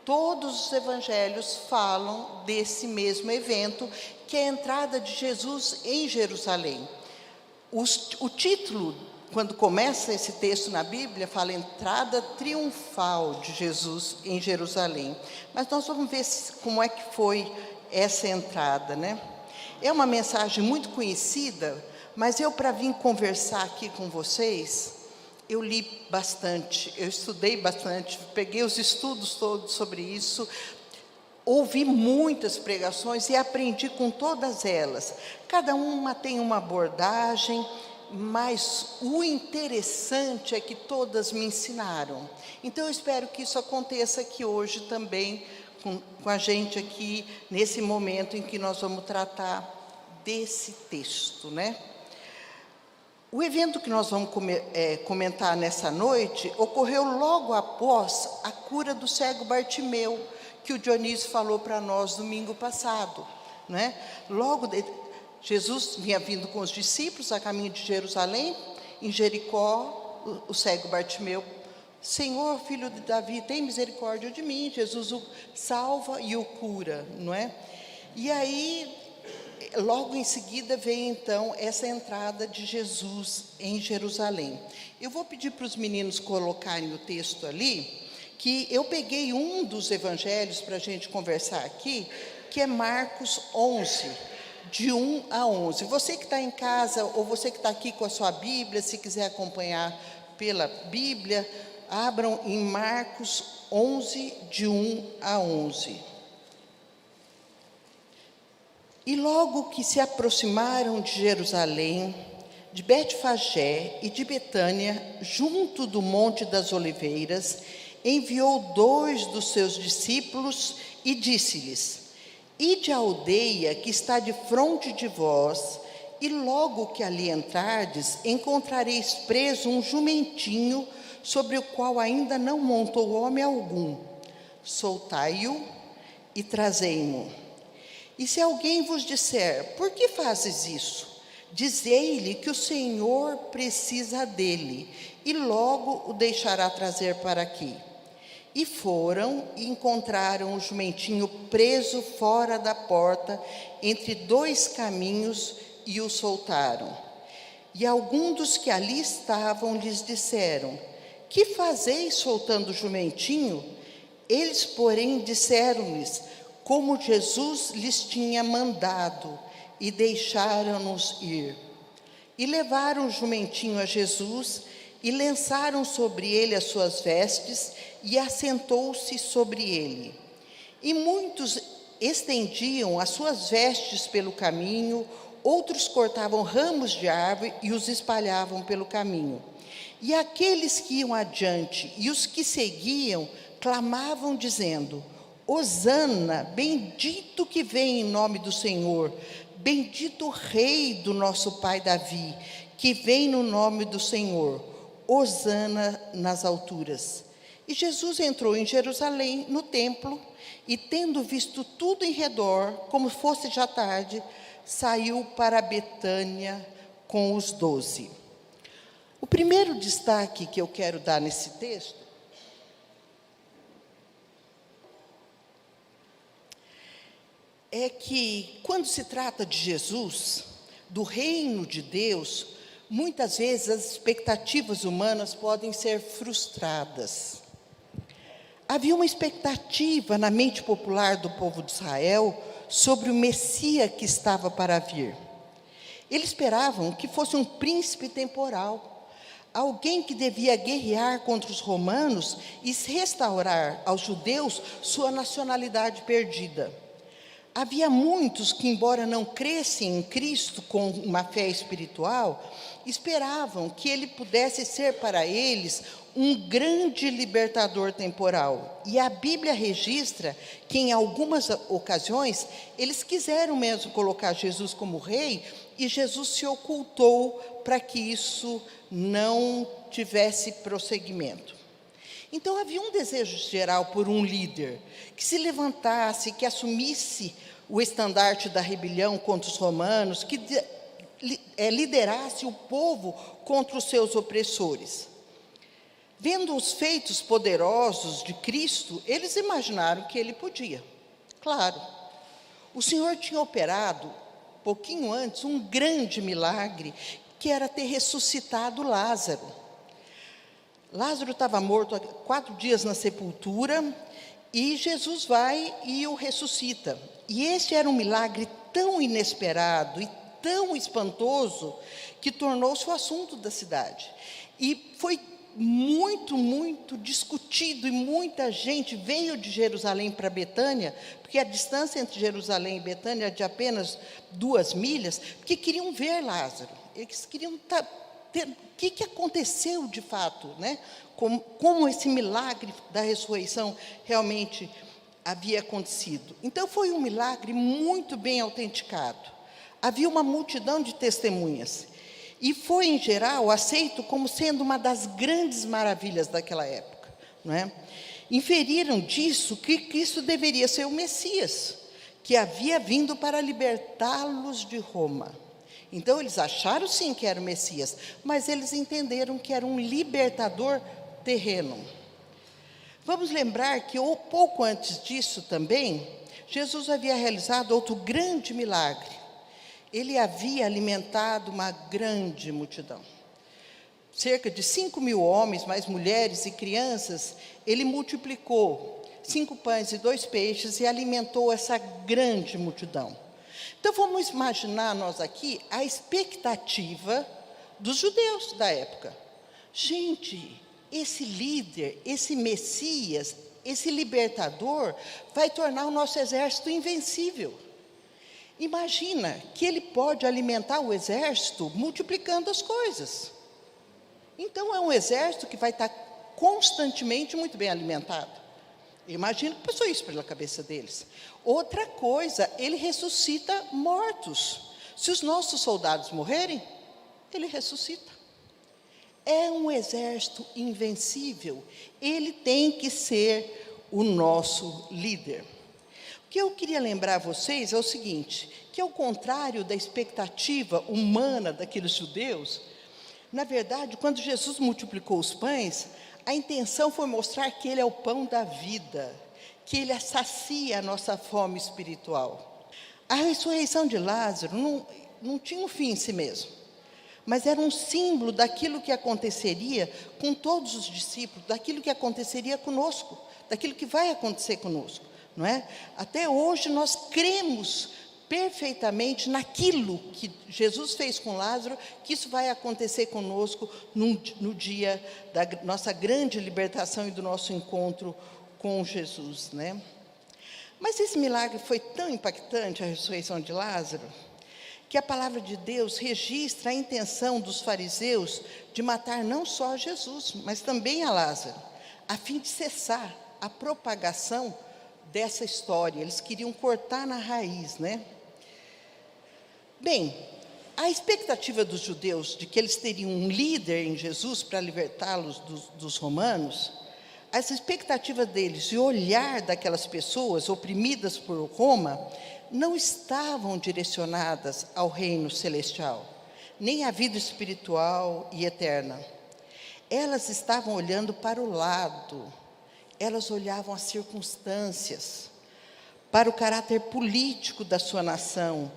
Todos os evangelhos falam desse mesmo evento, que é a entrada de Jesus em Jerusalém. O título, quando começa esse texto na Bíblia, fala entrada triunfal de Jesus em Jerusalém. Mas nós vamos ver como é que foi essa entrada, né? É uma mensagem muito conhecida, mas para vir conversar aqui com vocês, eu li bastante, eu estudei bastante, peguei os estudos todos sobre isso, ouvi muitas pregações e aprendi com todas elas. Cada uma tem uma abordagem, mas o interessante é que todas me ensinaram. Então, eu espero que isso aconteça aqui hoje também, com a gente aqui, nesse momento em que nós vamos tratar desse texto, né? O evento que nós vamos comentar nessa noite ocorreu logo após a cura do cego Bartimeu, que o Dionísio falou para nós domingo passado, né? Jesus vinha vindo com os discípulos a caminho de Jerusalém. Em Jericó, o cego Bartimeu: Senhor, filho de Davi, tem misericórdia de mim. Jesus o salva e o cura, não é? E aí, logo em seguida vem então essa entrada de Jesus em Jerusalém. Eu vou pedir para os meninos colocarem o texto ali, que eu peguei um dos evangelhos para a gente conversar aqui, que é Marcos 11, de 1 a 11. Você que está em casa, ou você que está aqui com a sua Bíblia, se quiser acompanhar pela Bíblia, abram em Marcos 11, de 1 a 11. E logo que se aproximaram de Jerusalém, de Betfagé e de Betânia, junto do Monte das Oliveiras, enviou 2 dos seus discípulos e disse-lhes: Ide à aldeia que está defronte de vós, e logo que ali entrardes, encontrareis preso um jumentinho, sobre o qual ainda não montou homem algum. Soltai-o e trazei-mo. E se alguém vos disser: por que fazes isso? Dizei-lhe que o Senhor precisa dele, e logo o deixará trazer para aqui. E foram e encontraram o jumentinho preso fora da porta, entre 2 caminhos, e o soltaram. E alguns dos que ali estavam lhes disseram: que fazeis soltando o jumentinho? Eles, porém, disseram-lhes como Jesus lhes tinha mandado, e deixaram-nos ir. E levaram o jumentinho a Jesus, e lançaram sobre ele as suas vestes, e assentou-se sobre ele. E muitos estendiam as suas vestes pelo caminho, outros cortavam ramos de árvore e os espalhavam pelo caminho. E aqueles que iam adiante e os que seguiam clamavam, dizendo: Hosana, bendito que vem em nome do Senhor, bendito o Rei do nosso pai Davi, que vem no nome do Senhor, Hosana nas alturas. E Jesus entrou em Jerusalém, no templo, e tendo visto tudo em redor, como fosse já tarde, saiu para Betânia com os 12. O primeiro destaque que eu quero dar nesse texto é que, quando se trata de Jesus, do reino de Deus, muitas vezes as expectativas humanas podem ser frustradas. Havia uma expectativa na mente popular do povo de Israel sobre o Messias que estava para vir. Eles esperavam que fosse um príncipe temporal, alguém que devia guerrear contra os romanos e restaurar aos judeus sua nacionalidade perdida. Havia muitos que, embora não crescem em Cristo com uma fé espiritual, esperavam que ele pudesse ser para eles um grande libertador temporal. E a Bíblia registra que, em algumas ocasiões, eles quiseram mesmo colocar Jesus como rei, e Jesus se ocultou para que isso não tivesse prosseguimento. Então, havia um desejo geral por um líder que se levantasse, que assumisse o estandarte da rebelião contra os romanos, que liderasse o povo contra os seus opressores. Vendo os feitos poderosos de Cristo, eles imaginaram que ele podia. Claro, o Senhor tinha operado, pouquinho antes, um grande milagre, que era ter ressuscitado Lázaro. Lázaro estava morto há 4 dias na sepultura, e Jesus vai e o ressuscita. E esse era um milagre tão inesperado e tão espantoso, que tornou-se o assunto da cidade. E foi muito, muito discutido, e muita gente veio de Jerusalém para Betânia, porque a distância entre Jerusalém e Betânia é de apenas 2 milhas, porque queriam ver Lázaro. Eles queriam ter o que aconteceu de fato, né? Como esse milagre da ressurreição realmente havia acontecido. Então, foi um milagre muito bem autenticado. Havia uma multidão de testemunhas, e foi, em geral, aceito como sendo uma das grandes maravilhas daquela época, não é? Inferiram disso que Cristo deveria ser o Messias, que havia vindo para libertá-los de Roma. Então, eles acharam sim que era o Messias, mas eles entenderam que era um libertador terreno. Vamos lembrar que pouco antes disso também, Jesus havia realizado outro grande milagre. Ele havia alimentado uma grande multidão. Cerca de 5.000 homens, mais mulheres e crianças, ele multiplicou 5 pães e 2 peixes e alimentou essa grande multidão. Então, vamos imaginar nós aqui a expectativa dos judeus da época. Gente, esse líder, esse Messias, esse libertador, vai tornar o nosso exército invencível. Imagina que ele pode alimentar o exército multiplicando as coisas. Então, é um exército que vai estar constantemente muito bem alimentado. Imagino que passou isso pela cabeça deles. Outra coisa, ele ressuscita mortos. Se os nossos soldados morrerem, ele ressuscita. É um exército invencível. Ele tem que ser o nosso líder. O que eu queria lembrar a vocês é o seguinte, que ao contrário da expectativa humana daqueles judeus, na verdade, quando Jesus multiplicou os pães, a intenção foi mostrar que ele é o pão da vida, que ele sacia a nossa fome espiritual. A ressurreição de Lázaro não tinha um fim em si mesmo, mas era um símbolo daquilo que aconteceria com todos os discípulos, daquilo que aconteceria conosco, daquilo que vai acontecer conosco. Não é? Até hoje nós cremos perfeitamente naquilo que Jesus fez com Lázaro, que isso vai acontecer conosco no dia da nossa grande libertação e do nosso encontro com Jesus, né? Mas esse milagre foi tão impactante, a ressurreição de Lázaro, que a palavra de Deus registra a intenção dos fariseus de matar não só Jesus, mas também a Lázaro, a fim de cessar a propagação dessa história. Eles queriam cortar na raiz, né? Bem, a expectativa dos judeus de que eles teriam um líder em Jesus para libertá-los dos romanos, essa expectativa deles e o olhar daquelas pessoas oprimidas por Roma não estavam direcionadas ao reino celestial, nem à vida espiritual e eterna. Elas estavam olhando para o lado. Elas olhavam as circunstâncias, para o caráter político da sua nação.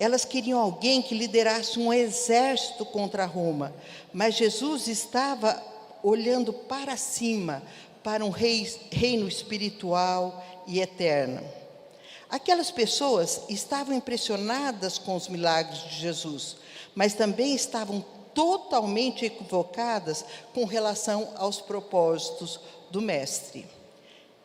Elas queriam alguém que liderasse um exército contra Roma, mas Jesus estava olhando para cima, para um reino espiritual e eterno. Aquelas pessoas estavam impressionadas com os milagres de Jesus, mas também estavam totalmente equivocadas com relação aos propósitos do Mestre.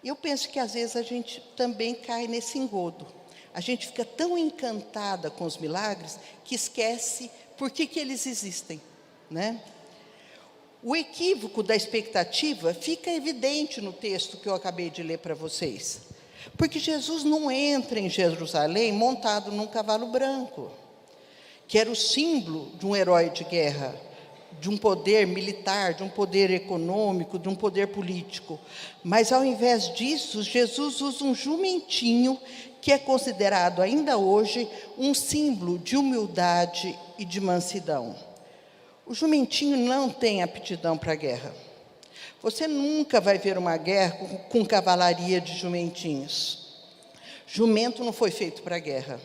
Eu penso que às vezes a gente também cai nesse engodo. A gente fica tão encantada com os milagres que esquece por que eles existem, né? O equívoco da expectativa fica evidente no texto que eu acabei de ler para vocês. Porque Jesus não entra em Jerusalém montado num cavalo branco, que era o símbolo de um herói de guerra, de um poder militar, de um poder econômico, de um poder político. Mas, ao invés disso, Jesus usa um jumentinho, que é considerado ainda hoje um símbolo de humildade e de mansidão. O jumentinho não tem aptidão para a guerra. Você nunca vai ver uma guerra com cavalaria de jumentinhos. Jumento não foi feito para a guerra.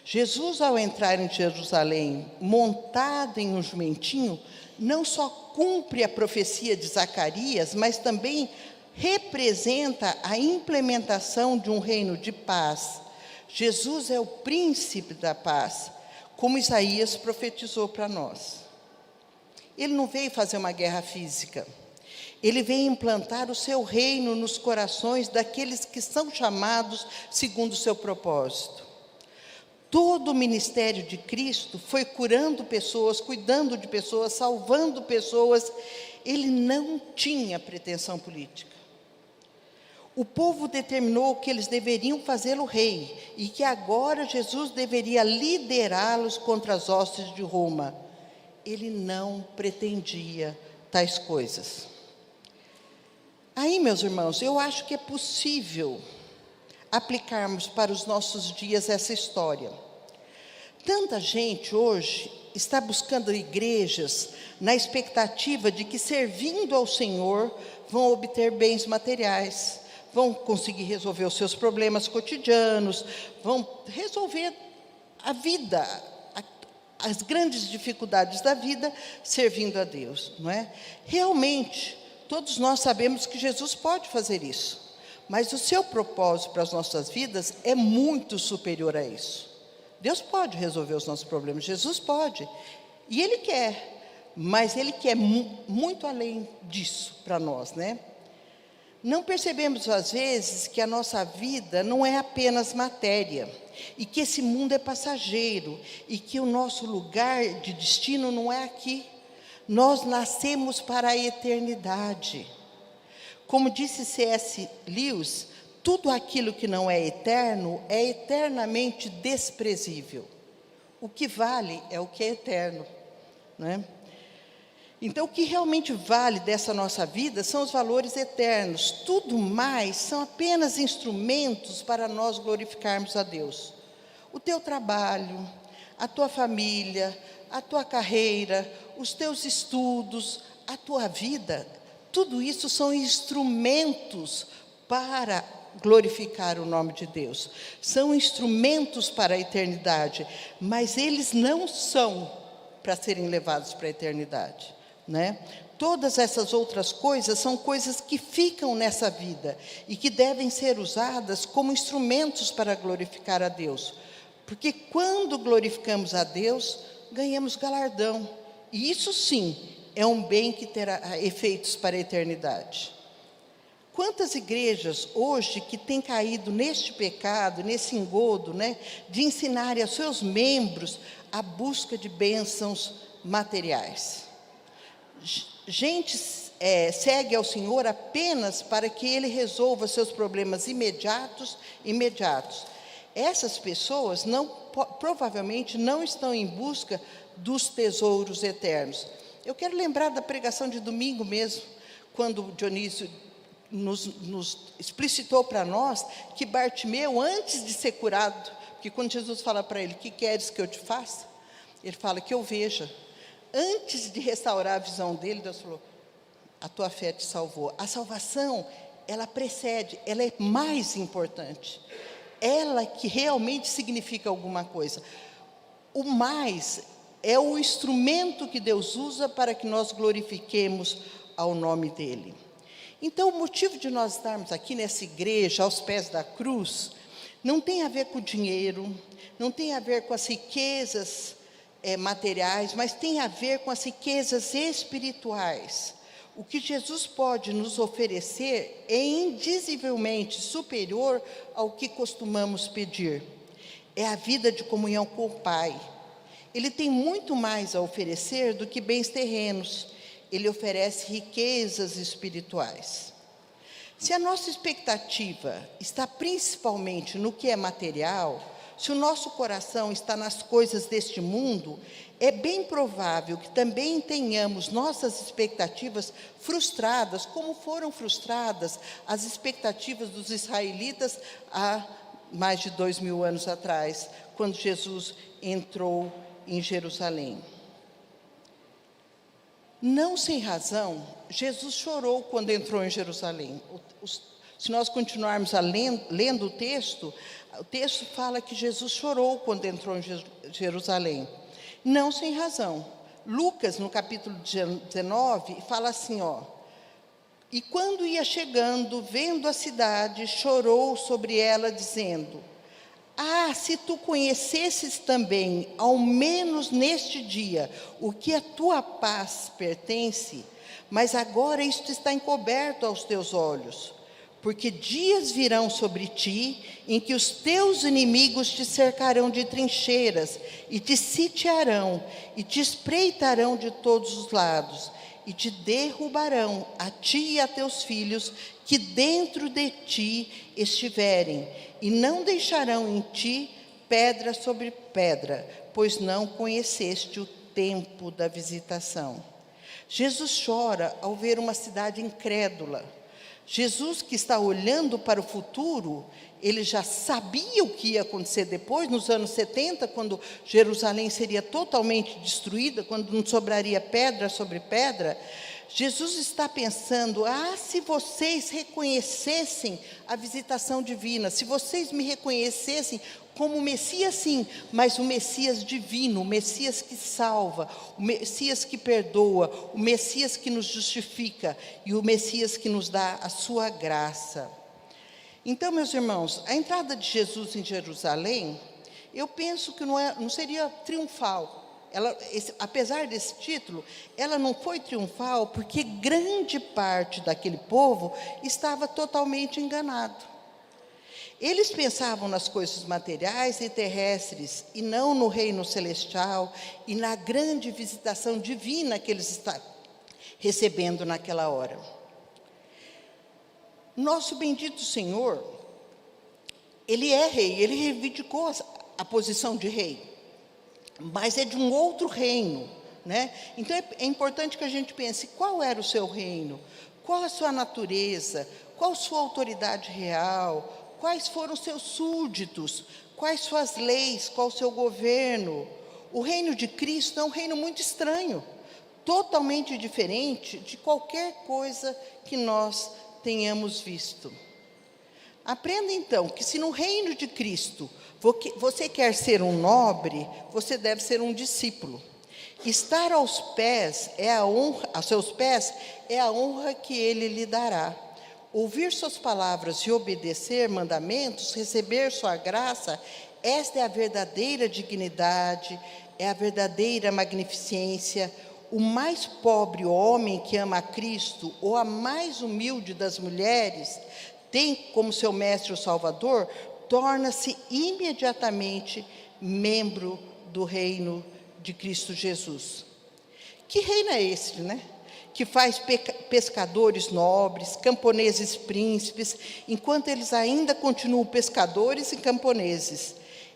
Jesus, ao entrar em Jerusalém, montado em um jumentinho, não só cumpre a profecia de Zacarias, mas também representa a implementação de um reino de paz. Jesus é o príncipe da paz, como Isaías profetizou para nós. Ele não veio fazer uma guerra física. Ele veio implantar o seu reino nos corações daqueles que são chamados segundo o seu propósito. Todo o ministério de Cristo foi curando pessoas, cuidando de pessoas, salvando pessoas. Ele não tinha pretensão política. O povo determinou que eles deveriam fazê-lo rei e que agora Jesus deveria liderá-los contra as hostes de Roma. Ele não pretendia tais coisas. Aí, meus irmãos, eu acho que é possível aplicarmos para os nossos dias essa história. Tanta gente hoje está buscando igrejas na expectativa de que, servindo ao Senhor, vão obter bens materiais, vão conseguir resolver os seus problemas cotidianos, vão resolver a vida, as grandes dificuldades da vida, servindo a Deus, não é? Realmente, todos nós sabemos que Jesus pode fazer isso, mas o seu propósito para as nossas vidas é muito superior a isso. Deus pode resolver os nossos problemas, Jesus pode, e Ele quer, mas Ele quer muito além disso para nós, né? Não percebemos às vezes que a nossa vida não é apenas matéria, e que esse mundo é passageiro, e que o nosso lugar de destino não é aqui. Nós nascemos para a eternidade. Como disse C.S. Lewis, tudo aquilo que não é eterno é eternamente desprezível. O que vale é o que é eterno, não é? Então, o que realmente vale dessa nossa vida são os valores eternos. Tudo mais são apenas instrumentos para nós glorificarmos a Deus. O teu trabalho, a tua família, a tua carreira, os teus estudos, a tua vida, tudo isso são instrumentos para glorificar o nome de Deus. São instrumentos para a eternidade, mas eles não são para serem levados para a eternidade, né? Todas essas outras coisas são coisas que ficam nessa vida e que devem ser usadas como instrumentos para glorificar a Deus. Porque quando glorificamos a Deus, ganhamos galardão. E isso sim é um bem que terá efeitos para a eternidade. Quantas igrejas hoje que têm caído neste pecado, nesse engodo, né, de ensinarem aos seus membros a busca de bênçãos materiais. Gente segue ao Senhor apenas para que Ele resolva seus problemas imediatos. Essas pessoas provavelmente não estão em busca dos tesouros eternos. Eu quero lembrar da pregação de domingo mesmo, quando Dionísio nos explicitou para nós que Bartimeu, antes de ser curado, porque quando Jesus fala para ele, que queres que eu te faça? Ele fala, que eu veja. Antes de restaurar a visão dele, Deus falou, a tua fé te salvou. A salvação, ela precede, ela é mais importante. Ela que realmente significa alguma coisa. O mais é o instrumento que Deus usa para que nós glorifiquemos ao nome dEle. Então, o motivo de nós estarmos aqui nessa igreja, aos pés da cruz, não tem a ver com o dinheiro, não tem a ver com as riquezas materiais, mas tem a ver com as riquezas espirituais. O que Jesus pode nos oferecer é indizivelmente superior ao que costumamos pedir. É a vida de comunhão com o Pai. Ele tem muito mais a oferecer do que bens terrenos. Ele oferece riquezas espirituais. Se a nossa expectativa está principalmente no que é material, se o nosso coração está nas coisas deste mundo, é bem provável que também tenhamos nossas expectativas frustradas, como foram frustradas as expectativas dos israelitas há mais de 2000 anos atrás, quando Jesus entrou em Jerusalém. Não sem razão, Jesus chorou quando entrou em Jerusalém. Se nós continuarmos lendo o texto fala que Jesus chorou quando entrou em Jerusalém. Não sem razão. Lucas, no capítulo 19, fala assim, e quando ia chegando, vendo a cidade, chorou sobre ela, dizendo: ah, se tu conhecesses também, ao menos neste dia, o que a tua paz pertence, mas agora isto está encoberto aos teus olhos. Porque dias virão sobre ti, em que os teus inimigos te cercarão de trincheiras, e te sitiarão, e te espreitarão de todos os lados, e te derrubarão, a ti e a teus filhos, que dentro de ti estiverem, e não deixarão em ti pedra sobre pedra, pois não conheceste o tempo da visitação. Jesus chora ao ver uma cidade incrédula. Jesus, que está olhando para o futuro, ele já sabia o que ia acontecer depois, nos anos 70, quando Jerusalém seria totalmente destruída, quando não sobraria pedra sobre pedra. Jesus está pensando: se vocês reconhecessem a visitação divina, se vocês me reconhecessem como o Messias, sim, mas o Messias divino, o Messias que salva, o Messias que perdoa, o Messias que nos justifica e o Messias que nos dá a sua graça. Então, meus irmãos, a entrada de Jesus em Jerusalém, eu penso que não seria triunfal. Apesar desse título, ela não foi triunfal porque grande parte daquele povo estava totalmente enganado. Eles pensavam nas coisas materiais e terrestres, e não no reino celestial e na grande visitação divina que eles estavam recebendo naquela hora. Nosso bendito Senhor, Ele é rei, Ele reivindicou a posição de rei, mas é de um outro reino, né? Então é importante que a gente pense: qual era o seu reino? Qual a sua natureza? Qual a sua autoridade real? Quais foram os seus súditos? Quais suas leis? Qual o seu governo? O reino de Cristo é um reino muito estranho, totalmente diferente de qualquer coisa que nós tenhamos visto. Aprenda então que se no reino de Cristo você quer ser um nobre, você deve ser um discípulo. Estar aos seus pés é a honra que Ele lhe dará. Ouvir suas palavras e obedecer mandamentos, receber sua graça, esta é a verdadeira dignidade, é a verdadeira magnificência. O mais pobre homem que ama a Cristo, ou a mais humilde das mulheres, tem como seu mestre o Salvador, torna-se imediatamente membro do reino de Cristo Jesus. Que reino é esse, né? Que faz pescadores nobres, camponeses príncipes, enquanto eles ainda continuam pescadores e camponeses.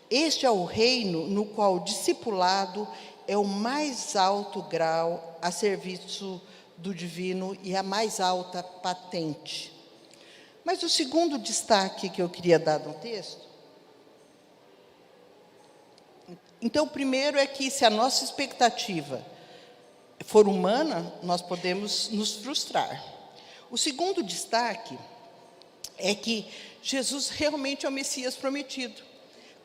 Este é o reino no qual o discipulado é o mais alto grau a serviço do divino e a mais alta patente. Mas o segundo destaque que eu queria dar no texto, então, o primeiro é que se a nossa expectativa for humana, nós podemos nos frustrar. O segundo destaque é que Jesus realmente é o Messias prometido.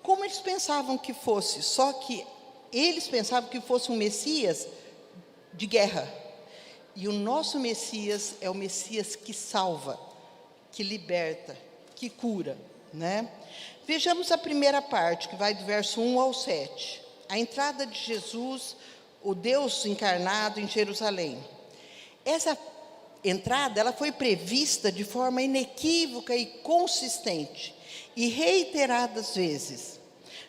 Como eles pensavam que fosse, só que eles pensavam que fosse um Messias de guerra. E o nosso Messias é o Messias que salva, que liberta, que cura, né? Vejamos a primeira parte, que vai do verso 1 ao 7. A entrada de Jesus, o Deus encarnado em Jerusalém. Essa entrada, ela foi prevista de forma inequívoca e consistente, e reiteradas vezes,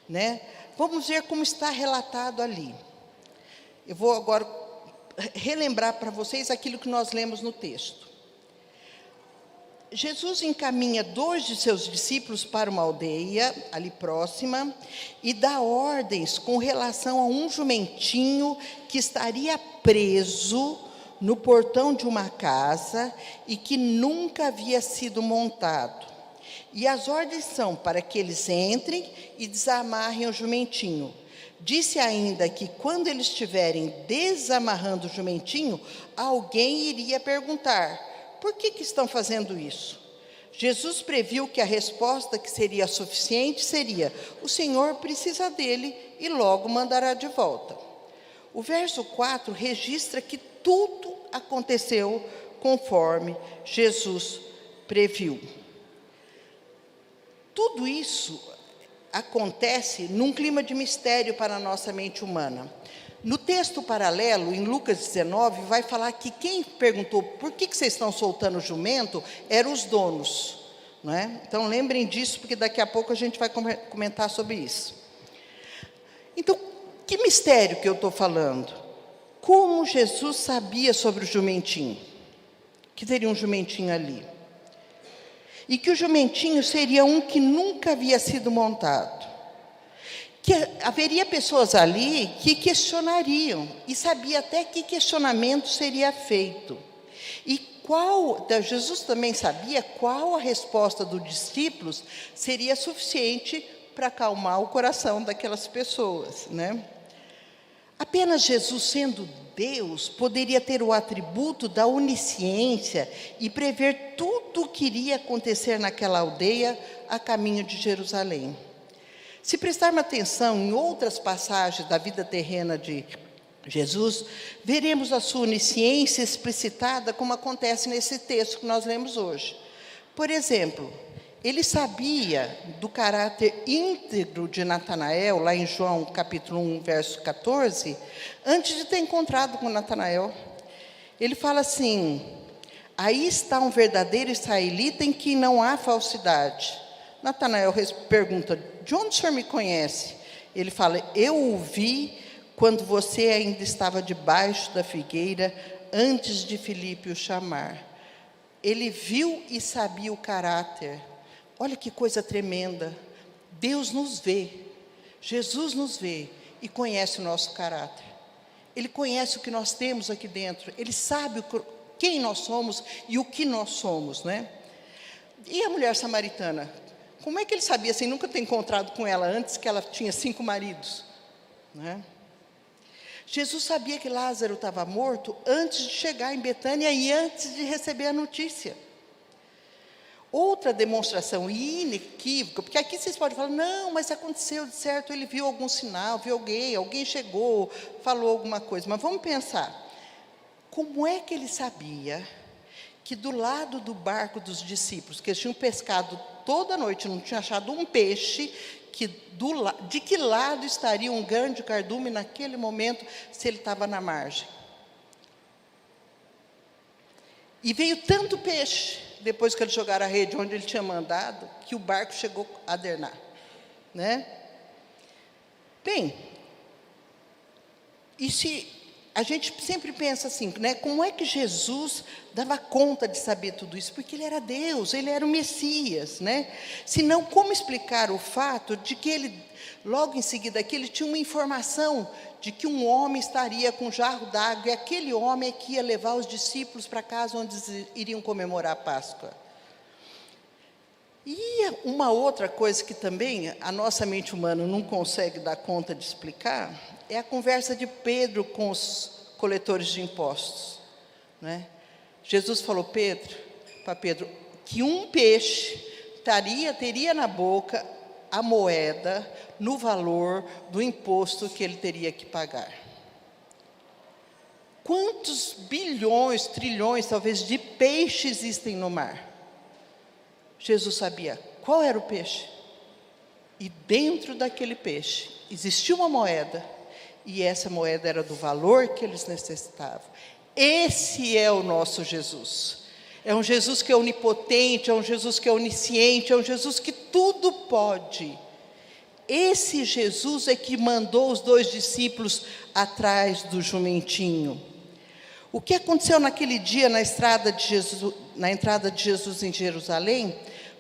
né? Vamos ver como está relatado ali. Eu vou agora relembrar para vocês aquilo que nós lemos no texto. Jesus encaminha 2 de seus discípulos para uma aldeia ali próxima e dá ordens com relação a um jumentinho que estaria preso no portão de uma casa e que nunca havia sido montado. E as ordens são para que eles entrem e desamarrem o jumentinho. Disse ainda que quando eles estiverem desamarrando o jumentinho, alguém iria perguntar: por que estão fazendo isso? Jesus previu que a resposta que seria suficiente seria: o Senhor precisa dele e logo mandará de volta. O verso 4 registra que tudo aconteceu conforme Jesus previu. Tudo isso acontece num clima de mistério para a nossa mente humana. No texto paralelo, em Lucas 19, vai falar que quem perguntou por que vocês estão soltando o jumento eram os donos. Não é? Então lembrem disso, porque daqui a pouco a gente vai comentar sobre isso. Então, que mistério que eu estou falando? Como Jesus sabia sobre o jumentinho? Que teria um jumentinho ali. E que o jumentinho seria um que nunca havia sido montado. Que haveria pessoas ali que questionariam, e sabia até que questionamento seria feito. E Jesus também sabia qual a resposta dos discípulos seria suficiente para acalmar o coração daquelas pessoas, né? Apenas Jesus, sendo Deus, poderia ter o atributo da onisciência e prever tudo o que iria acontecer naquela aldeia a caminho de Jerusalém. Se prestarmos atenção em outras passagens da vida terrena de Jesus, veremos a sua onisciência explicitada como acontece nesse texto que nós lemos hoje. Por exemplo, ele sabia do caráter íntegro de Natanael, lá em João capítulo 1, verso 14, antes de ter encontrado com Natanael. Ele fala assim: aí está um verdadeiro israelita em quem não há falsidade. Natanael pergunta: de onde o senhor me conhece? Ele fala: eu o vi quando você ainda estava debaixo da figueira, antes de Filipe o chamar. Ele viu e sabia o caráter. Olha que coisa tremenda. Deus nos vê, Jesus nos vê e conhece o nosso caráter. Ele conhece o que nós temos aqui dentro. Ele sabe quem nós somos e o que nós somos, né? E a mulher samaritana? Como é que ele sabia, sem nunca ter encontrado com ela antes, que ela tinha 5 maridos? Né? Jesus sabia que Lázaro estava morto antes de chegar em Betânia e antes de receber a notícia. Outra demonstração inequívoca, porque aqui vocês podem falar: não, mas aconteceu de certo, ele viu algum sinal, viu alguém chegou, falou alguma coisa. Mas vamos pensar, como é que ele sabia que do lado do barco dos discípulos, que eles tinham pescado toda a noite, não tinham achado um peixe, de que lado estaria um grande cardume naquele momento, se ele estava na margem? E veio tanto peixe, depois que eles jogaram a rede onde ele tinha mandado, que o barco chegou a adernar, né? Bem, e se a gente sempre pensa assim, né? Como é que Jesus dava conta de saber tudo isso? Porque ele era Deus, ele era o Messias, né? Senão, como explicar o fato de que ele, logo em seguida, que ele tinha uma informação de que um homem estaria com um jarro d'água, e aquele homem é que ia levar os discípulos para casa onde eles iriam comemorar a Páscoa. E uma outra coisa que também a nossa mente humana não consegue dar conta de explicar, é a conversa de Pedro com os coletores de impostos, né? Jesus falou para Pedro, que um peixe teria na boca a moeda no valor do imposto que ele teria que pagar. Quantos bilhões, trilhões, talvez, de peixes existem no mar? Jesus sabia qual era o peixe. E dentro daquele peixe existia uma moeda, e essa moeda era do valor que eles necessitavam. Esse é o nosso Jesus. É um Jesus que é onipotente, é um Jesus que é onisciente, é um Jesus que tudo pode. Esse Jesus é que mandou os 2 discípulos atrás do jumentinho. O que aconteceu naquele dia na entrada de Jesus em Jerusalém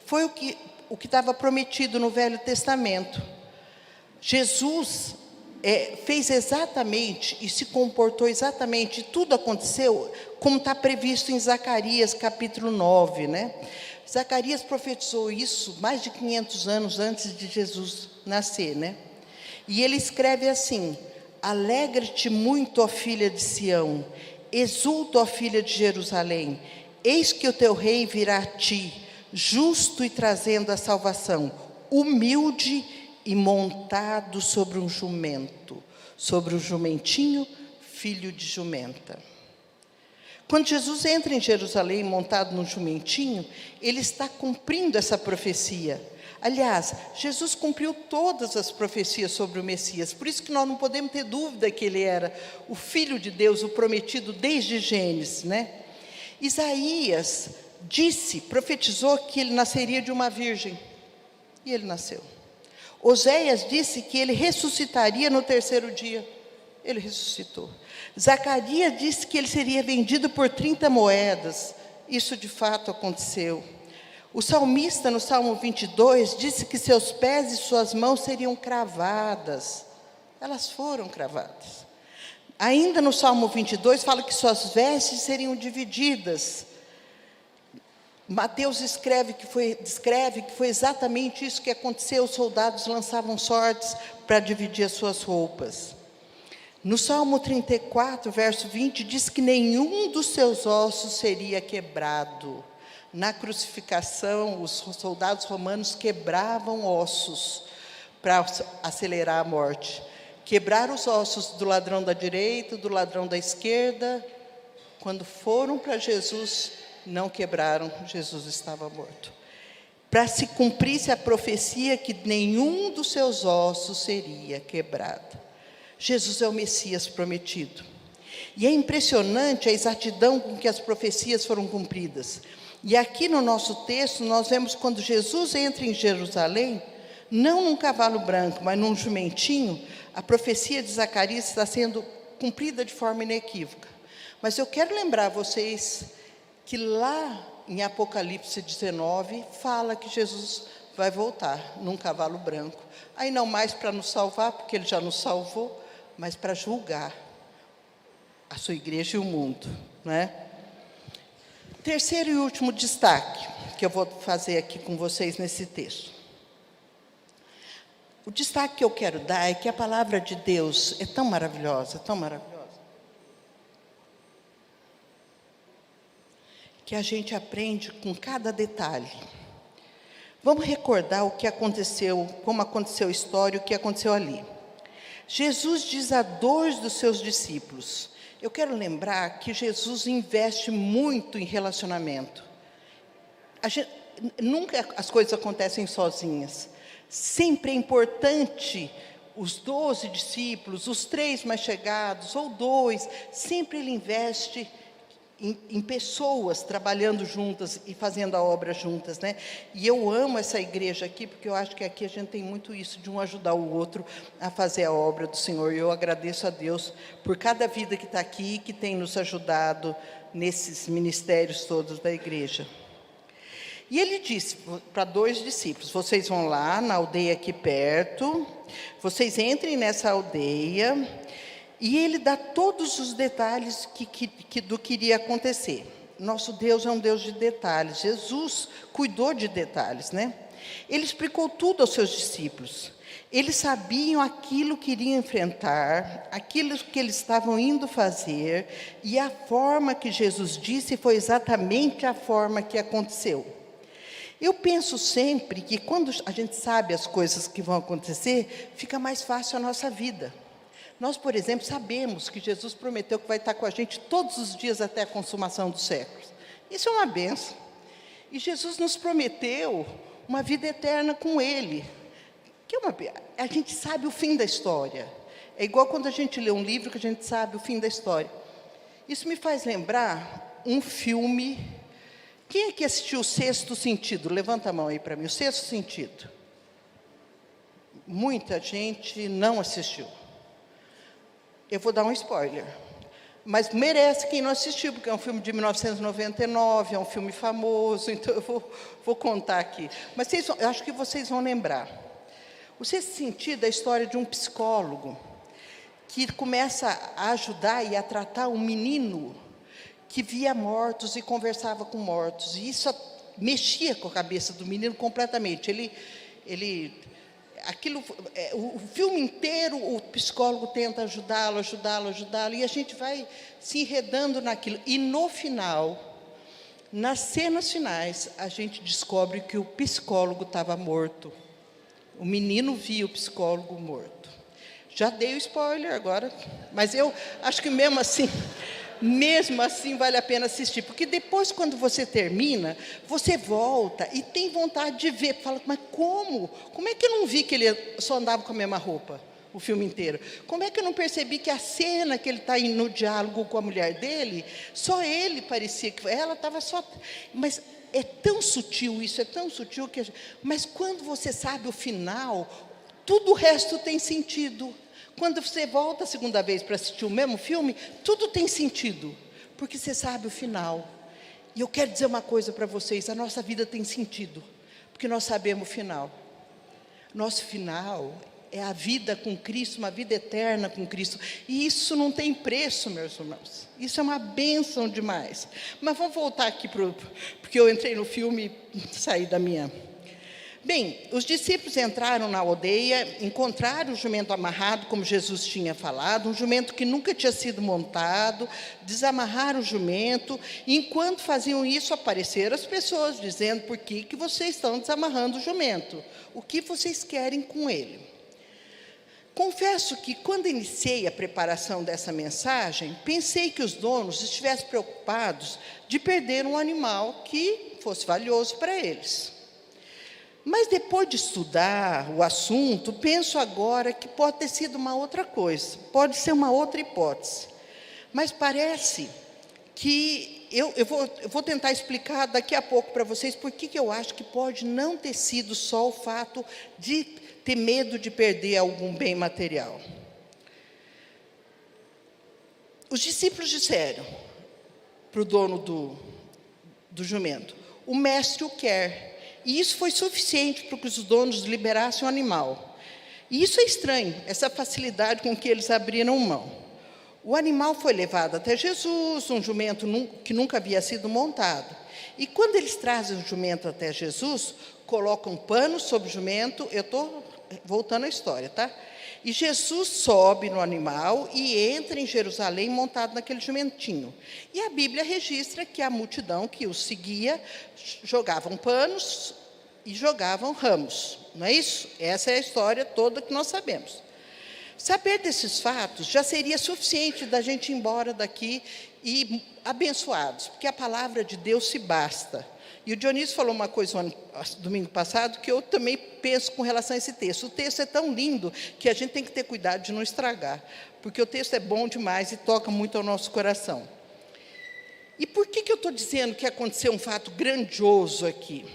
foi o que estava prometido no Velho Testamento. Jesus fez exatamente e se comportou exatamente, tudo aconteceu como está previsto em Zacarias capítulo 9, né? Zacarias profetizou isso mais de 500 anos antes de Jesus nascer, né? E ele escreve assim: alegra-te muito, ó filha de Sião, exulta, ó filha de Jerusalém, eis que o teu rei virá a ti, justo e trazendo a salvação, humilde e montado sobre um jumento, sobre um jumentinho, filho de jumenta. Quando Jesus entra em Jerusalém montado num jumentinho, ele está cumprindo essa profecia. Aliás, Jesus cumpriu todas as profecias sobre o Messias, por isso que nós não podemos ter dúvida que ele era o Filho de Deus, o prometido desde Gênesis, né? Isaías profetizou que ele nasceria de uma virgem, e ele nasceu. Oséias disse que ele ressuscitaria no terceiro dia, ele ressuscitou. Zacarias disse que ele seria vendido por 30 moedas, isso de fato aconteceu. O salmista, no Salmo 22, disse que seus pés e suas mãos seriam cravadas, elas foram cravadas. Ainda no Salmo 22, fala que suas vestes seriam divididas. Mateus descreve que foi exatamente isso que aconteceu, os soldados lançavam sortes para dividir as suas roupas. No Salmo 34, verso 20, diz que nenhum dos seus ossos seria quebrado. Na crucificação, os soldados romanos quebravam ossos para acelerar a morte. Quebraram os ossos do ladrão da direita, do ladrão da esquerda. Quando foram para Jesus, não quebraram, Jesus estava morto. Para se cumprisse a profecia que nenhum dos seus ossos seria quebrado. Jesus é o Messias prometido. E é impressionante a exatidão com que as profecias foram cumpridas. E aqui no nosso texto, nós vemos quando Jesus entra em Jerusalém, não num cavalo branco, mas num jumentinho, a profecia de Zacarias está sendo cumprida de forma inequívoca. Mas eu quero lembrar vocês que lá em Apocalipse 19, fala que Jesus vai voltar num cavalo branco. Aí não mais para nos salvar, porque ele já nos salvou, mas para julgar a sua igreja e o mundo, né? Terceiro e último destaque que eu vou fazer aqui com vocês nesse texto. O destaque que eu quero dar é que a palavra de Deus é tão maravilhosa, que a gente aprende com cada detalhe. Vamos recordar o que aconteceu, como aconteceu a história, o que aconteceu ali. Jesus diz a 2 dos seus discípulos. Eu quero lembrar que Jesus investe muito em relacionamento. Nunca as coisas acontecem sozinhas. Sempre é importante os 12 discípulos, os 3 mais chegados, ou 2, sempre ele investe em pessoas trabalhando juntas e fazendo a obra juntas, né? E eu amo essa igreja aqui, porque eu acho que aqui a gente tem muito isso, de um ajudar o outro a fazer a obra do Senhor. E eu agradeço a Deus por cada vida que está aqui, que tem nos ajudado nesses ministérios todos da igreja. E ele disse para 2 discípulos: vocês vão lá na aldeia aqui perto, vocês entrem nessa aldeia. E ele dá todos os detalhes do que iria acontecer. Nosso Deus é um Deus de detalhes. Jesus cuidou de detalhes, né? Ele explicou tudo aos seus discípulos. Eles sabiam aquilo que iriam enfrentar, aquilo que eles estavam indo fazer, e a forma que Jesus disse foi exatamente a forma que aconteceu. Eu penso sempre que quando a gente sabe as coisas que vão acontecer, fica mais fácil a nossa vida. Nós, por exemplo, sabemos que Jesus prometeu que vai estar com a gente todos os dias até a consumação dos séculos. Isso é uma bênção. E Jesus nos prometeu uma vida eterna com Ele. A gente sabe o fim da história. É igual quando a gente lê um livro que a gente sabe o fim da história. Isso me faz lembrar um filme. Quem é que assistiu O Sexto Sentido? Levanta a mão aí para mim. O Sexto Sentido. Muita gente não assistiu. Eu vou dar um spoiler, mas merece quem não assistiu, porque é um filme de 1999, é um filme famoso, então eu vou contar aqui. Mas eu acho que vocês vão lembrar. O Sexto Sentido é a história de um psicólogo que começa a ajudar e a tratar um menino que via mortos e conversava com mortos. E isso mexia com a cabeça do menino completamente. o filme inteiro, o psicólogo tenta ajudá-lo, e a gente vai se enredando naquilo. E no final, nas cenas finais, a gente descobre que o psicólogo estava morto. O menino viu o psicólogo morto. Já dei o spoiler agora, mas eu acho que mesmo assim vale a pena assistir, porque depois, quando você termina, você volta e tem vontade de ver, fala, mas como? Como é que eu não vi que ele só andava com a mesma roupa o filme inteiro? Como é que eu não percebi que a cena que ele está no diálogo com a mulher dele, só ele parecia que ela estava só... Mas é tão sutil isso, é tão sutil que... Mas quando você sabe o final, tudo o resto tem sentido. Quando você volta a segunda vez para assistir o mesmo filme, tudo tem sentido, porque você sabe o final. E eu quero dizer uma coisa para vocês, a nossa vida tem sentido, porque nós sabemos o final. Nosso final é a vida com Cristo, uma vida eterna com Cristo. E isso não tem preço, meus irmãos. Isso é uma bênção demais. Mas vamos voltar aqui, porque eu entrei no filme e saí da minha... Bem, os discípulos entraram na aldeia, encontraram o jumento amarrado, como Jesus tinha falado, um jumento que nunca tinha sido montado, desamarraram o jumento, e enquanto faziam isso, apareceram as pessoas, dizendo, por que vocês estão desamarrando o jumento? O que vocês querem com ele? Confesso que, quando iniciei a preparação dessa mensagem, pensei que os donos estivessem preocupados de perder um animal que fosse valioso para eles. Mas depois de estudar o assunto, penso agora que pode ter sido uma outra coisa, pode ser uma outra hipótese. Mas parece que, eu vou tentar explicar daqui a pouco para vocês por que eu acho que pode não ter sido só o fato de ter medo de perder algum bem material. Os discípulos disseram para o dono do jumento, o mestre o quer. E isso foi suficiente para que os donos liberassem o animal. E isso é estranho, essa facilidade com que eles abriram mão. O animal foi levado até Jesus, um jumento que nunca havia sido montado. E quando eles trazem o jumento até Jesus, colocam um pano sobre o jumento, eu estou voltando à história, tá? E Jesus sobe no animal e entra em Jerusalém montado naquele jumentinho. E a Bíblia registra que a multidão que o seguia jogavam panos e jogavam ramos. Não é isso? Essa é a história toda que nós sabemos. Saber desses fatos já seria suficiente da gente ir embora daqui e abençoados, porque a palavra de Deus se basta. E o Dionísio falou uma coisa domingo passado que eu também penso com relação a esse texto. O texto é tão lindo que a gente tem que ter cuidado de não estragar, porque o texto é bom demais e toca muito ao nosso coração. E por que eu estou dizendo que aconteceu um fato grandioso aqui?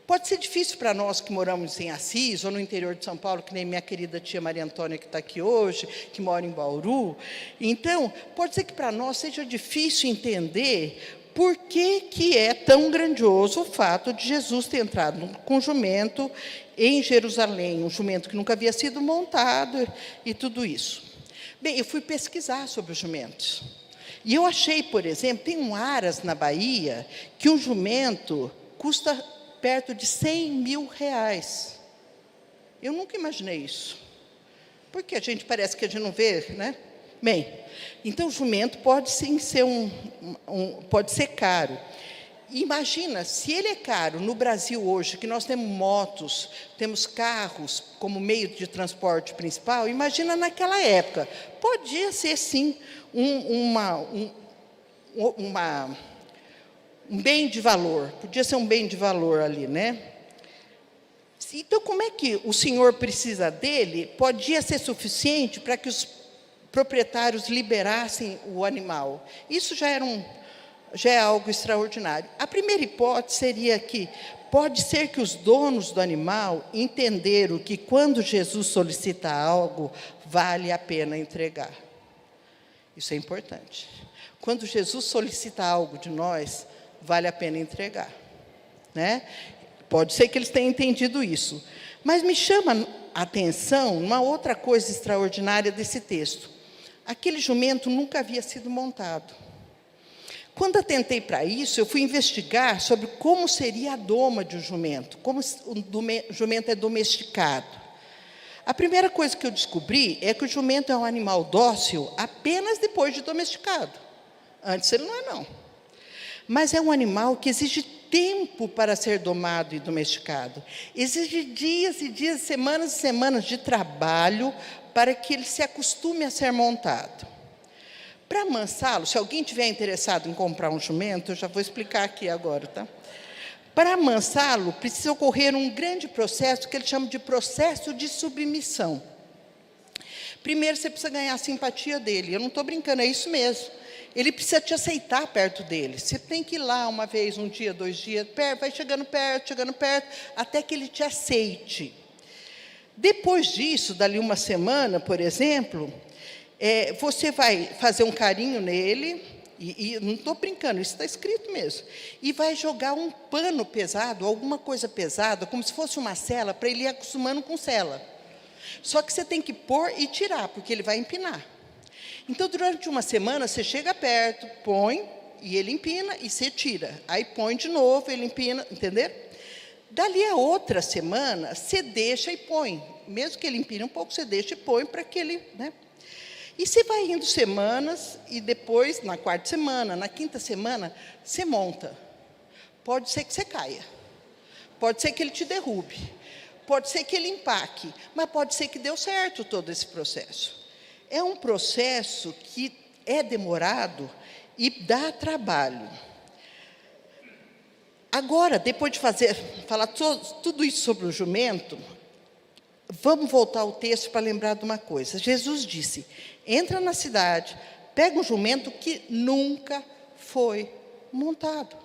Pode ser difícil para nós que moramos em Assis ou no interior de São Paulo, que nem minha querida tia Maria Antônia, que está aqui hoje, que mora em Bauru. Então, pode ser que para nós seja difícil entender por que é tão grandioso o fato de Jesus ter entrado com um jumento em Jerusalém, um jumento que nunca havia sido montado e tudo isso. Bem, eu fui pesquisar sobre os jumentos. E eu achei, por exemplo, tem um aras na Bahia, que um jumento custa perto de 100 mil reais. Eu nunca imaginei isso. Porque a gente parece que a gente não vê, né? Bem, então o jumento pode sim ser pode ser caro. Imagina, se ele é caro no Brasil hoje, que nós temos motos, temos carros como meio de transporte principal, imagina naquela época. Podia ser sim um bem de valor, podia ser um bem de valor ali, né? Então, como é que o Senhor precisa dele? Podia ser suficiente para que os proprietários liberassem o animal. Isso já é algo extraordinário. A primeira hipótese seria que pode ser que os donos do animal entenderam que quando Jesus solicita algo, vale a pena entregar. Isso é importante. Quando Jesus solicita algo de nós, vale a pena entregar, né? Pode ser que eles tenham entendido isso. Mas me chama a atenção uma outra coisa extraordinária desse texto. Aquele jumento nunca havia sido montado. Quando atentei para isso, eu fui investigar sobre como seria a doma de um jumento, como o jumento é domesticado. A primeira coisa que eu descobri é que o jumento é um animal dócil apenas depois de domesticado. Antes ele não é, não. Mas é um animal que exige tempo para ser domado e domesticado. Exige dias e dias, semanas e semanas de trabalho para que ele se acostume a ser montado. Para amansá-lo, se alguém tiver interessado em comprar um jumento, eu já vou explicar aqui agora, tá? Para amansá-lo, precisa ocorrer um grande processo que eles chamam de processo de submissão. Primeiro, você precisa ganhar a simpatia dele. Eu não estou brincando, é isso mesmo. Ele precisa te aceitar perto dele. Você tem que ir lá uma vez, um dia, 2 dias, vai chegando perto, até que ele te aceite. Depois disso, dali uma semana, por exemplo, você vai fazer um carinho nele, e não estou brincando, isso está escrito mesmo, e vai jogar um pano pesado, alguma coisa pesada, como se fosse uma sela, para ele ir acostumando com sela. Só que você tem que pôr e tirar, porque ele vai empinar. Então, durante uma semana, você chega perto, põe, e ele empina, e você tira. Aí põe de novo, ele empina, entendeu? Dali a outra semana, você deixa e põe. Mesmo que ele empine um pouco, você deixa e põe para que ele... né? E você vai indo semanas, e depois, na 4ª semana, na 5ª semana, você monta. Pode ser que você caia. Pode ser que ele te derrube. Pode ser que ele empaque. Mas pode ser que deu certo todo esse processo. É um processo que é demorado e dá trabalho. Agora, depois de falar tudo isso sobre o jumento, vamos voltar ao texto para lembrar de uma coisa. Jesus disse: entra na cidade, pega um jumento que nunca foi montado.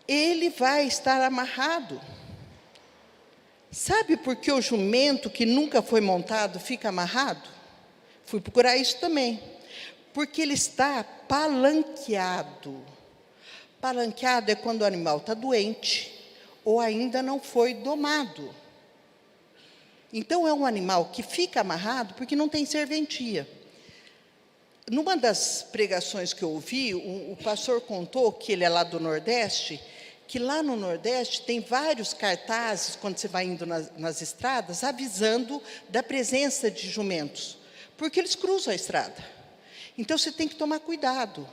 Ele vai estar amarrado. Sabe por que o jumento que nunca foi montado fica amarrado? Fui procurar isso também. Porque ele está palanqueado. Palanqueado é quando o animal está doente ou ainda não foi domado. Então, é um animal que fica amarrado porque não tem serventia. Numa das pregações que eu ouvi, o pastor contou, que ele é lá do Nordeste, que lá no Nordeste tem vários cartazes, quando você vai indo nas estradas, avisando da presença de jumentos, porque eles cruzam a estrada. Então, você tem que tomar cuidado,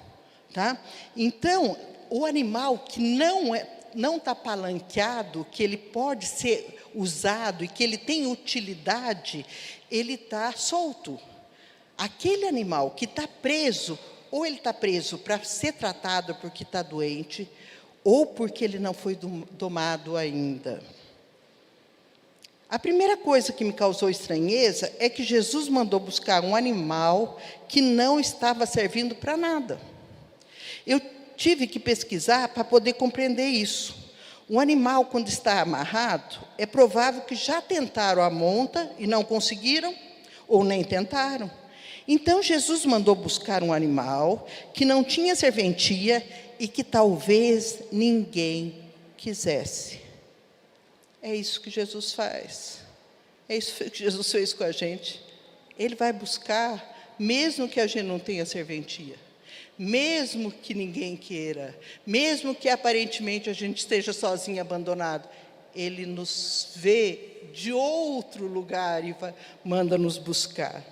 tá? Então, o animal que não está palanqueado, que ele pode ser usado e que ele tem utilidade, ele está solto. Aquele animal que está preso, ou ele está preso para ser tratado porque está doente, ou porque ele não foi domado ainda. A primeira coisa que me causou estranheza é que Jesus mandou buscar um animal que não estava servindo para nada. Eu tive que pesquisar para poder compreender isso. Um animal, quando está amarrado, é provável que já tentaram a monta e não conseguiram, ou nem tentaram. Então, Jesus mandou buscar um animal que não tinha serventia e que talvez ninguém quisesse. É isso que Jesus faz. É isso que Jesus fez com a gente. Ele vai buscar, mesmo que a gente não tenha serventia. Mesmo que ninguém queira, mesmo que aparentemente a gente esteja sozinho, abandonado, Ele nos vê de outro lugar e manda nos buscar.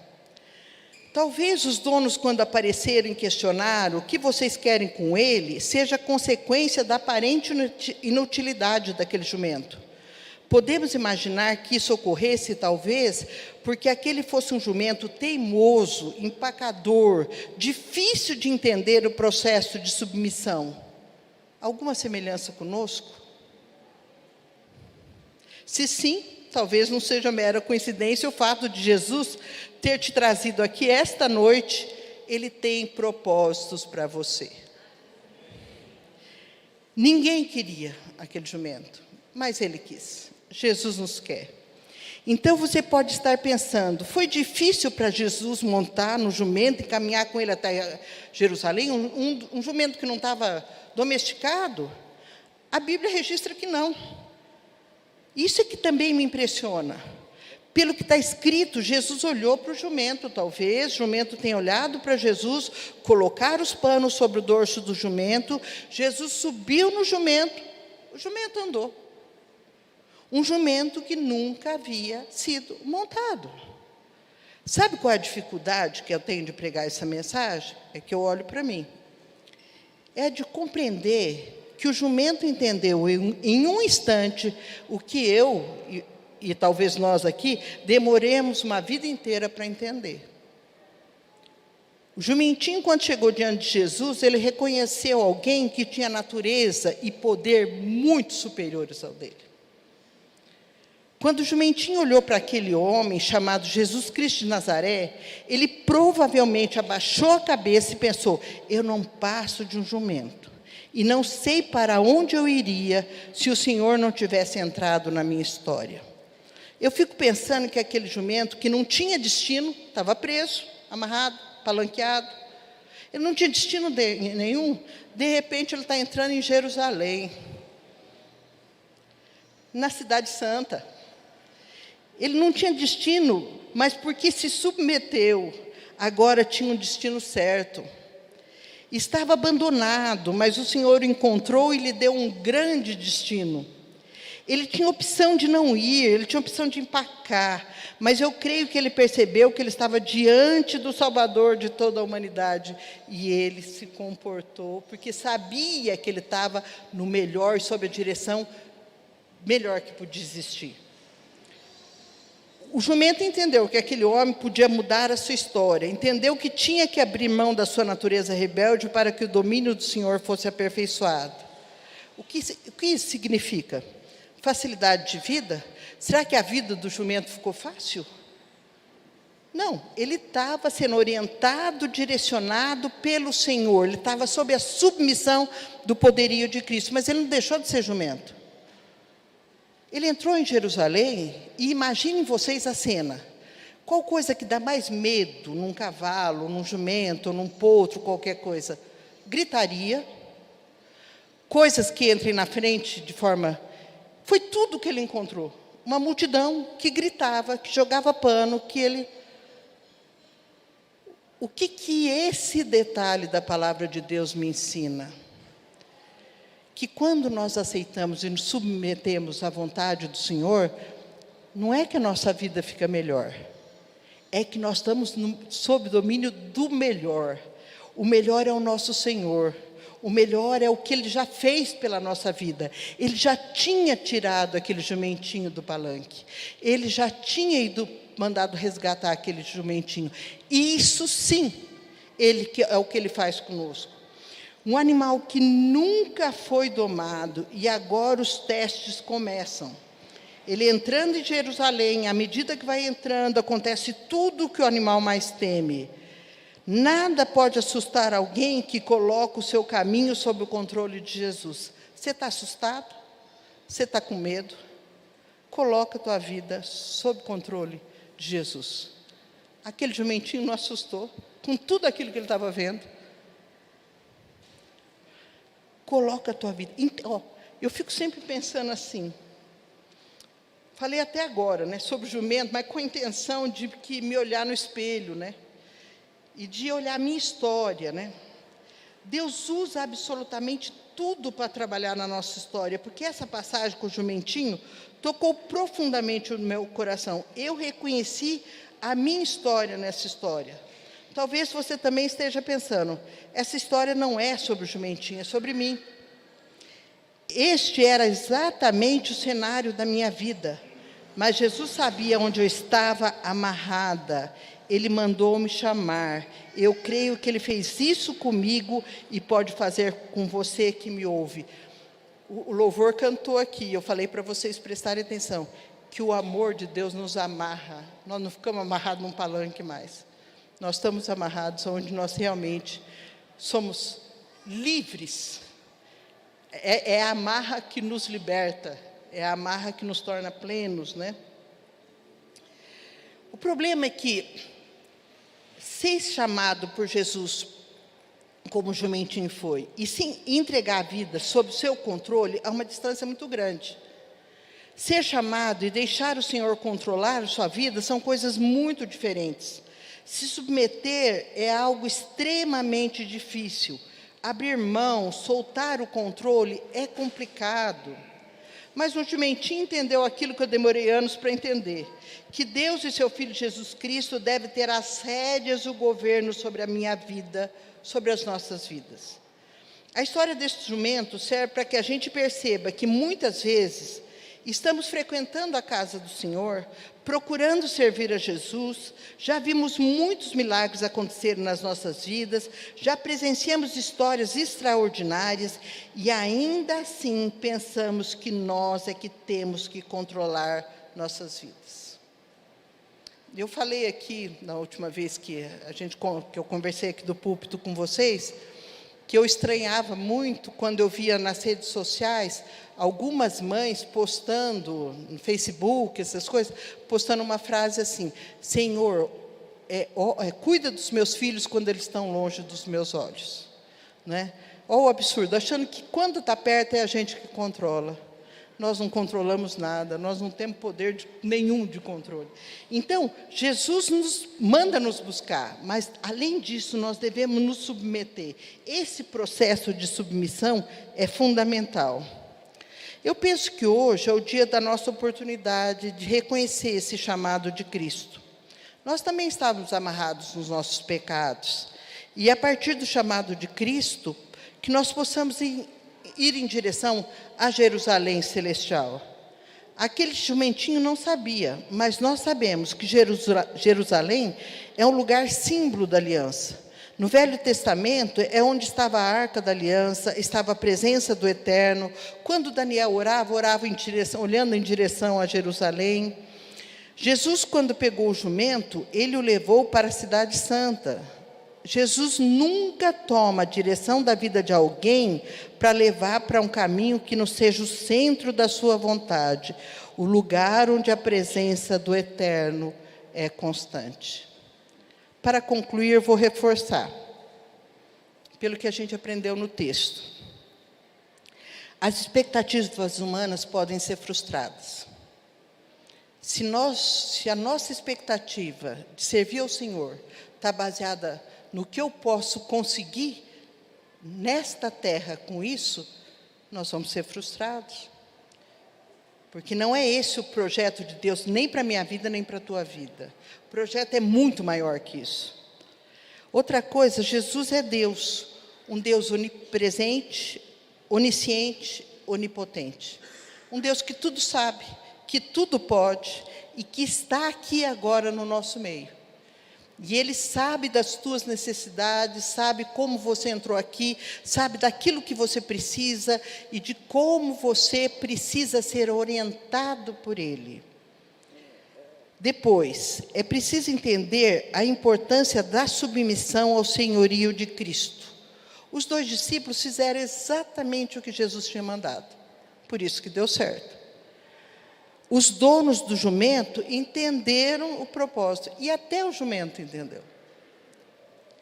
Talvez os donos, quando aparecerem, questionar o que vocês querem com ele, seja consequência da aparente inutilidade daquele jumento. Podemos imaginar que isso ocorresse, talvez, porque aquele fosse um jumento teimoso, empacador, difícil de entender o processo de submissão. Alguma semelhança conosco? Se sim, talvez não seja mera coincidência o fato de Jesus ter te trazido aqui esta noite. Ele tem propósitos para você. Ninguém queria aquele jumento, mas ele quis. Jesus nos quer. Então, você pode estar pensando, foi difícil para Jesus montar no jumento e caminhar com ele até Jerusalém? Um jumento que não estava domesticado? A Bíblia registra que não. Isso é que também me impressiona. Pelo que está escrito, Jesus olhou para o jumento, talvez, o jumento tenha olhado para Jesus, colocar os panos sobre o dorso do jumento, Jesus subiu no jumento, o jumento andou. Um jumento que nunca havia sido montado. Sabe qual é a dificuldade que eu tenho de pregar essa mensagem? É que eu olho para mim. É de compreender que o jumento entendeu em um instante o que eu, e talvez nós aqui, demoremos uma vida inteira para entender. O jumentinho, quando chegou diante de Jesus, ele reconheceu alguém que tinha natureza e poder muito superiores ao dele. Quando o jumentinho olhou para aquele homem chamado Jesus Cristo de Nazaré, ele provavelmente abaixou a cabeça e pensou: eu não passo de um jumento, e não sei para onde eu iria se o Senhor não tivesse entrado na minha história. Eu fico pensando que aquele jumento, que não tinha destino, estava preso, amarrado, palanqueado, ele não tinha destino nenhum, de repente ele está entrando em Jerusalém, na Cidade Santa. Ele não tinha destino, mas porque se submeteu, agora tinha um destino certo. Estava abandonado, mas o Senhor o encontrou e lhe deu um grande destino. Ele tinha opção de não ir, ele tinha opção de empacar, mas eu creio que ele percebeu que ele estava diante do Salvador de toda a humanidade, e ele se comportou, porque sabia que ele estava no melhor, sob a direção melhor que podia existir. O jumento entendeu que aquele homem podia mudar a sua história, entendeu que tinha que abrir mão da sua natureza rebelde para que o domínio do Senhor fosse aperfeiçoado. O que isso significa? Facilidade de vida? Será que a vida do jumento ficou fácil? Não, ele estava sendo orientado, direcionado pelo Senhor, ele estava sob a submissão do poderio de Cristo, mas ele não deixou de ser jumento. Ele entrou em Jerusalém, e imaginem vocês a cena. Qual coisa que dá mais medo num cavalo, num jumento, num potro, qualquer coisa? Gritaria, coisas que entrem na frente de forma... Foi tudo que ele encontrou. Uma multidão que gritava, que jogava pano, que ele... O que esse detalhe da palavra de Deus me ensina? Que quando nós aceitamos e nos submetemos à vontade do Senhor, não é que a nossa vida fica melhor, é que nós estamos sob domínio do melhor. O melhor é o nosso Senhor, o melhor é o que Ele já fez pela nossa vida. Ele já tinha tirado aquele jumentinho do palanque, Ele já tinha mandado resgatar aquele jumentinho, e isso sim, é o que Ele faz conosco. Um animal que nunca foi domado, e agora os testes começam. Ele entrando em Jerusalém, à medida que vai entrando, acontece tudo o que o animal mais teme. Nada pode assustar alguém que coloca o seu caminho sob o controle de Jesus. Você está assustado? Você está com medo? Coloca a tua vida sob o controle de Jesus. Aquele jumentinho não assustou, com tudo aquilo que ele estava vendo. Coloca a tua vida. Então, eu fico sempre pensando assim. Falei até agora, né, sobre o jumento, mas com a intenção de que me olhar no espelho, né, e de olhar a minha história, né. Deus usa absolutamente tudo para trabalhar na nossa história, porque essa passagem com o jumentinho tocou profundamente o meu coração. Eu reconheci a minha história nessa história. Talvez você também esteja pensando, essa história não é sobre o jumentinho, é sobre mim. Este era exatamente o cenário da minha vida, mas Jesus sabia onde eu estava amarrada. Ele mandou me chamar. Eu creio que Ele fez isso comigo e pode fazer com você que me ouve. O louvor cantou aqui, eu falei para vocês prestarem atenção, que o amor de Deus nos amarra. Nós não ficamos amarrados num palanque mais. Nós estamos amarrados onde nós realmente somos livres. É a amarra que nos liberta, é a amarra que nos torna plenos, né? O problema é que ser chamado por Jesus, como o jumentinho foi, e sim entregar a vida sob o seu controle, há uma distância muito grande. Ser chamado e deixar o Senhor controlar a sua vida são coisas muito diferentes. Se submeter é algo extremamente difícil. Abrir mão, soltar o controle é complicado. Mas o jumentinho entendeu aquilo que eu demorei anos para entender, que Deus e seu Filho Jesus Cristo devem ter as rédeas do governo sobre a minha vida, sobre as nossas vidas. A história deste jumento serve para que a gente perceba que muitas vezes estamos frequentando a casa do Senhor, procurando servir a Jesus, já vimos muitos milagres acontecerem nas nossas vidas, já presenciamos histórias extraordinárias e ainda assim pensamos que nós é que temos que controlar nossas vidas. Eu falei aqui, na última vez que eu conversei aqui do púlpito com vocês, que eu estranhava muito quando eu via nas redes sociais algumas mães postando no Facebook, essas coisas, postando uma frase assim: Senhor, cuida dos meus filhos quando eles estão longe dos meus olhos. Né? Olha o absurdo, achando que quando está perto é a gente que controla. Nós não controlamos nada, nós não temos poder nenhum de controle. Então, Jesus nos manda nos buscar, mas, além disso, nós devemos nos submeter. Esse processo de submissão é fundamental. Eu penso que hoje é o dia da nossa oportunidade de reconhecer esse chamado de Cristo. Nós também estávamos amarrados nos nossos pecados, e a partir do chamado de Cristo, que nós possamos ir em direção a Jerusalém celestial. Aquele jumentinho não sabia, mas nós sabemos que Jerusalém é um lugar símbolo da aliança. No Velho Testamento é onde estava a Arca da Aliança, estava a presença do Eterno. Quando Daniel orava olhando em direção a Jerusalém. Jesus, quando pegou o jumento, ele o levou para a cidade santa. Jesus nunca toma a direção da vida de alguém para levar para um caminho que não seja o centro da sua vontade, o lugar onde a presença do Eterno é constante. Para concluir, vou reforçar, pelo que a gente aprendeu no texto. As expectativas humanas podem ser frustradas. Se a nossa expectativa de servir ao Senhor está baseada no que eu posso conseguir nesta terra com isso, nós vamos ser frustrados. Porque não é esse o projeto de Deus, nem para a minha vida, nem para a tua vida. O projeto é muito maior que isso. Outra coisa, Jesus é Deus, um Deus onipresente, onisciente, onipotente. Um Deus que tudo sabe, que tudo pode e que está aqui agora no nosso meio. E Ele sabe das tuas necessidades, sabe como você entrou aqui, sabe daquilo que você precisa e de como você precisa ser orientado por Ele. Depois, é preciso entender a importância da submissão ao senhorio de Cristo. Os 2 discípulos fizeram exatamente o que Jesus tinha mandado, por isso que deu certo. Os donos do jumento entenderam o propósito, e até o jumento entendeu.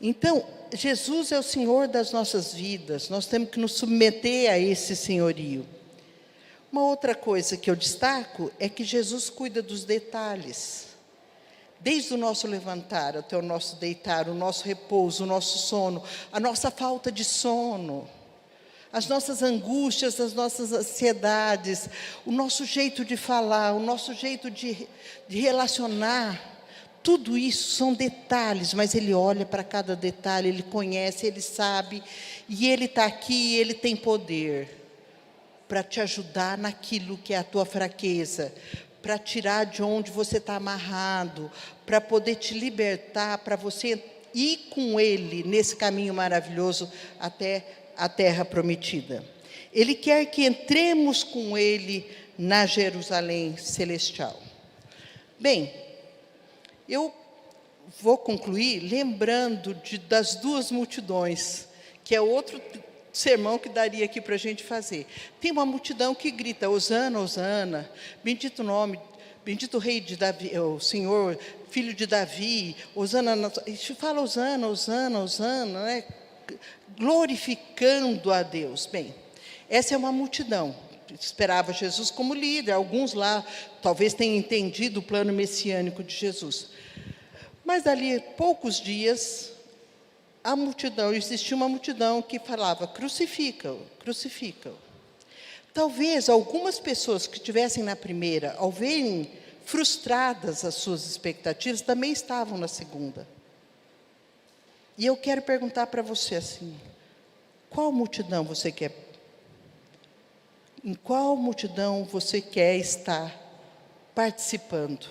Então, Jesus é o Senhor das nossas vidas, nós temos que nos submeter a esse senhorio. Uma outra coisa que eu destaco é que Jesus cuida dos detalhes. Desde o nosso levantar até o nosso deitar, o nosso repouso, o nosso sono, a nossa falta de sono, as nossas angústias, as nossas ansiedades, o nosso jeito de falar, o nosso jeito de relacionar, tudo isso são detalhes, mas Ele olha para cada detalhe, Ele conhece, Ele sabe, e Ele está aqui, e Ele tem poder para te ajudar naquilo que é a tua fraqueza, para tirar de onde você está amarrado, para poder te libertar, para você ir com Ele nesse caminho maravilhoso até a terra prometida. Ele quer que entremos com Ele na Jerusalém celestial. Bem, eu vou concluir lembrando das 2 multidões, que é outro sermão que daria aqui para a gente fazer. Tem uma multidão que grita: Hosana, Hosana, bendito o nome, bendito o rei de Davi, o Senhor, filho de Davi, Hosana, a gente fala Hosana, Hosana, Hosana, né? Glorificando a Deus. Bem, essa é uma multidão, esperava Jesus como líder, alguns lá talvez tenham entendido o plano messiânico de Jesus. Mas dali poucos dias, existia uma multidão que falava: crucifica-o, crucifica-o. talvez algumas pessoas que estivessem na primeira, ao verem frustradas as suas expectativas, também estavam na segunda. E eu quero perguntar para você assim: qual multidão você quer? Em qual multidão você quer estar participando?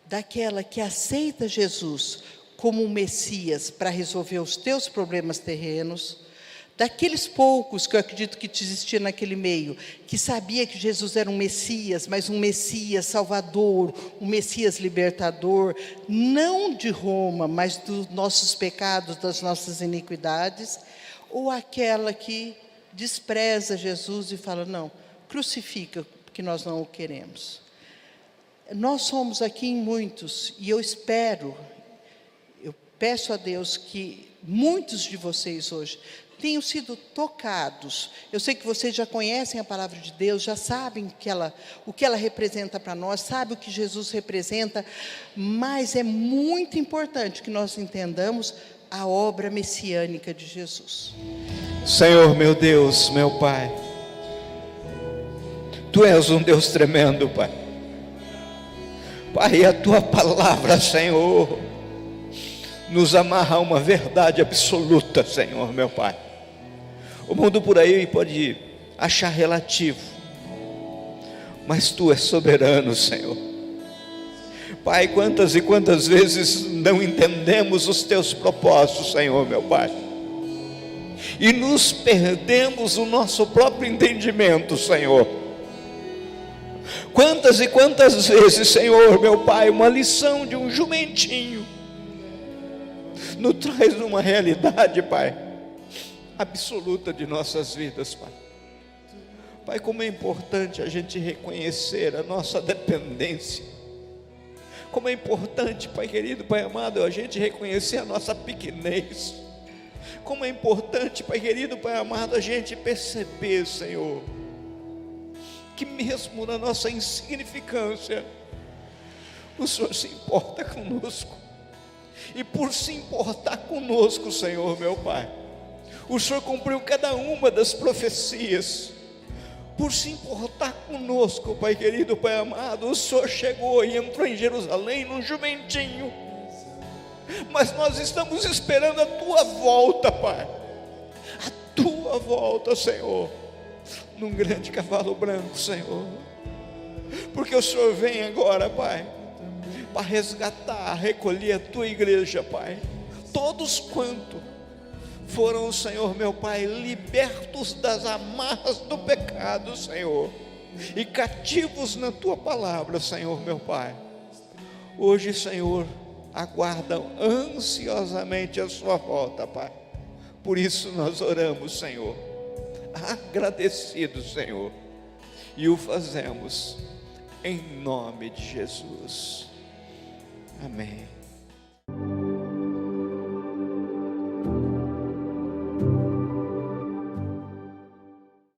Daquela que aceita Jesus como um Messias para resolver os teus problemas terrenos, daqueles poucos que eu acredito que existia naquele meio, que sabia que Jesus era um Messias, mas um Messias salvador, um Messias libertador, não de Roma, mas dos nossos pecados, das nossas iniquidades, ou aquela que despreza Jesus e fala: não, crucifica, porque nós não o queremos. Nós somos aqui em muitos, e eu peço a Deus que muitos de vocês hoje tenham sido tocados. Eu sei que vocês já conhecem a palavra de Deus, já sabem o que ela representa para nós, sabem o que Jesus representa, mas é muito importante que nós entendamos a obra messiânica de Jesus. Senhor, meu Deus, meu Pai, Tu és um Deus tremendo, Pai. Pai, a Tua palavra, Senhor, nos amarra a uma verdade absoluta, Senhor, meu Pai. O mundo por aí pode achar relativo, mas Tu és soberano, Senhor. Pai, quantas e quantas vezes não entendemos os Teus propósitos, Senhor, meu Pai, e nos perdemos o nosso próprio entendimento, Senhor. Quantas e quantas vezes, Senhor, meu Pai, uma lição de um jumentinho nos traz uma realidade, Pai, absoluta de nossas vidas, Pai. Pai, como é importante a gente reconhecer a nossa dependência. Como é importante, Pai querido, Pai amado, a gente reconhecer a nossa pequenez. Como é importante, Pai querido, Pai amado, a gente perceber, Senhor, que mesmo na nossa insignificância, o Senhor se importa conosco. E por se importar conosco, Senhor, meu Pai, o Senhor cumpriu cada uma das profecias. Por se importar conosco, Pai querido, Pai amado, o Senhor chegou e entrou em Jerusalém num jumentinho. Mas nós estamos esperando a Tua volta, Pai. A Tua volta, Senhor, num grande cavalo branco, Senhor. Porque o Senhor vem agora, Pai, para resgatar, recolher a Tua igreja, Pai. Todos quanto foram, Senhor, meu Pai, libertos das amarras do pecado, Senhor, e cativos na Tua palavra, Senhor, meu Pai, hoje, Senhor, aguardam ansiosamente a Sua volta, Pai. Por isso nós oramos, Senhor, agradecidos, Senhor, e o fazemos em nome de Jesus. Amém.